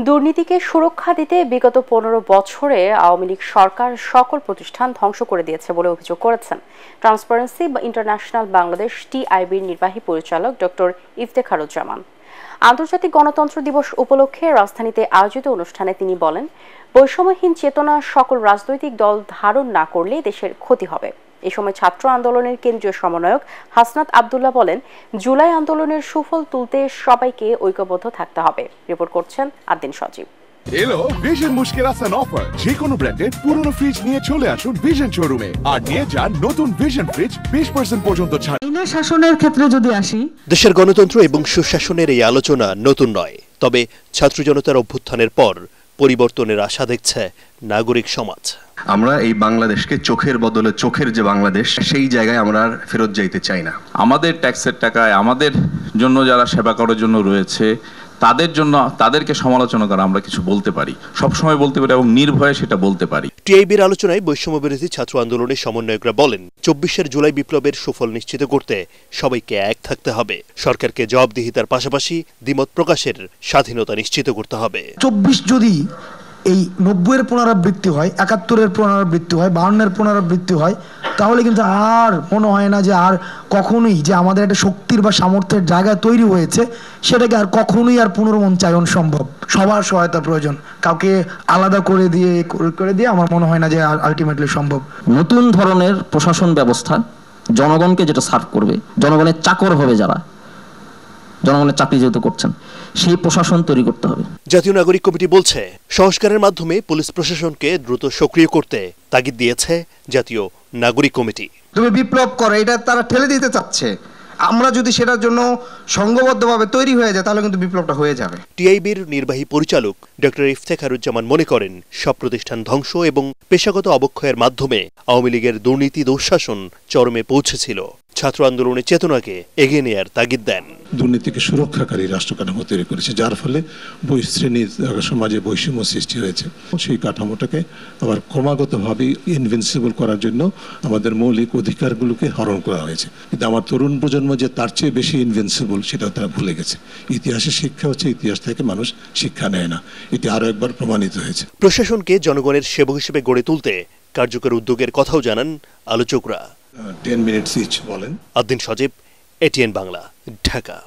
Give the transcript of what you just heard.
দুর্নীতিকে সুরক্ষা দিতে বিগত 15 বছরে আওয়ামী লীগ সরকার সকল প্রতিষ্ঠান ধ্বংস করে দিয়েছে বলে অভিযোগ করেছেন ট্রান্সপারেন্সি ইন্টারন্যাশনাল বাংলাদেশ টিআইবির নির্বাহী পরিচালক ডক্টর ইফতেখারুজ্জামান। আন্তর্জাতিক গণতন্ত্র দিবস উপলক্ষে রাজধানীতে আয়োজিত অনুষ্ঠানে তিনি বলেন, বৈষম্যহীন চেতনা সকল রাজনৈতিক দল ধারণ না করলে দেশের ক্ষতি হবে। এই সময় ছাত্র আন্দোলনের কেন্দ্রীয় সমন্বয়ক হাসনাত আব্দুল্লাহ বলেন, জুলাই আন্দোলনের সুফল তুলতে সবাইকে ঐক্যবদ্ধ থাকতে হবে। রিপোর্ট করছেন আদ্দিন সজীব। এলো ভিশন মুশকিল আসান অফার। যে কোনো ব্র্যান্ডের পুরনো ফ্রিজ নিয়ে চলে আসুন ভিশন শোরুমে আর নিয়ে যান নতুন ভিশন ফ্রিজ 20% পর্যন্ত ছাড়। শাসনের ক্ষেত্রে যদি আসি, দেশের গণতন্ত্র এবং সুশাসনের এই আলোচনা নতুন নয়, তবে ছাত্র জনতার অভ্যুত্থানের পর পরিবর্তনের আশা দেখছে নাগরিক সমাজ। আমরা এই বাংলাদেশকে চোখের বদলে চোখের যে বাংলাদেশ, সেই জায়গায় আমরা আর ফেরত যাইতে চাই না। আমাদের ট্যাক্সের টাকায় আমাদের জন্য যারা সেবা করার জন্য রয়েছে তাদেরকে সমালোচনা করা আমরা কিছু বলতে পারি, সবসময় বলতে পারি এবং নির্ভয়ে সেটা বলতে পারি। টিআইবির আলোচনায় বৈষম্য বিরোধী ছাত্র আন্দোলনের সমন্বয়করা বলেন, 24 জুলাই বিপ্লবের সুফল নিশ্চিত করতে সবাইকে এক থাকতে হবে। সরকারকে জবাবদিহিতার পাশাপাশি দ্বিমত প্রকাশের স্বাধীনতা নিশ্চিত করতে হবে। 24 যদি এই 90-এর পুনরাবৃত্তি হয়, 71-এর পুনরাবৃত্তি হয়, 52-এর পুনরাবৃত্তি হয়, তাহলে কিন্তু আর মনে হয় না যে আর কখনোই যে আমাদের একটা শক্তির বা সামর্থ্যের জায়গা তৈরি হয়েছে সেটাকে আর কখনোই আর পুনর্মঞ্চায়ন সম্ভব। সবার সহায়তা প্রয়োজন, কাউকে আলাদা করে দিয়ে আমার মনে হয় না যে আলটিমেটলি সম্ভব। নতুন ধরনের প্রশাসন ব্যবস্থা জনগণকে যেটা সার্ভ করবে, জনগণের চাকর হবে, যারা জনগণের চাকরি যেহেতু করছেন, সেই প্রশাসন তৈরি করতে হবে। জাতীয় নাগরিক কমিটি বলছে, সংস্কারের মাধ্যমে পুলিশ প্রশাসনকে দ্রুত সক্রিয় করতে তাগিদ দিয়েছে জাতীয় নাগরিক কমিটি। তুমি বিপ্লব করো, এটা তারা ঠেলে দিতে চাচ্ছে। আমরা যদি সেটার জন্য সংঘবদ্ধভাবে তৈরি হয়ে যায় তাহলে কিন্তু বিপ্লবটা হয়ে যাবে। টিআইবির নির্বাহী পরিচালক ডক্টর ইফতেখারুজ্জামান মনে করেন, সব প্রতিষ্ঠান ধ্বংস এবং পেশাগত অবক্ষয়ের মাধ্যমে আওয়ামী লীগের দুর্নীতি দুঃশাসন চরমে পৌঁছেছিল। ছাত্র আন্দোলনের চেতনাকে এগিয়ে নেয়ার তাগিদ দেন। দুর্নীতিকে সুরক্ষাকারী রাষ্ট্র কাঠামো তৈরি করেছে, যার ফলে শ্রেণী সমাজে বৈষম্য সৃষ্টি হয়েছে। সেই কাঠামোটাকে আবার ক্রমাগতভাবে ইনভিনসিবল করার জন্য আমাদের মৌলিক অধিকারগুলোকে হরণ করা হয়েছে। কিন্তু আমার তরুণ প্রজন্ম যে তার চেয়ে বেশি ইনভিনসিবল সেটাও তারা ভুলে গেছে। ইতিহাসের শিক্ষা হচ্ছে, ইতিহাস থেকে মানুষ শিক্ষা নেয় না, এটি আরো একবার প্রমাণিত হয়েছে। প্রশাসনকে জনগণের সেবক হিসেবে গড়ে তুলতে কার্যকর উদ্যোগের কথাও জানান আলোচকরা। 10 মিনিটস ইচ বলেন। আদ্দিন সজীব, এটিএন বাংলা, ঢাকা।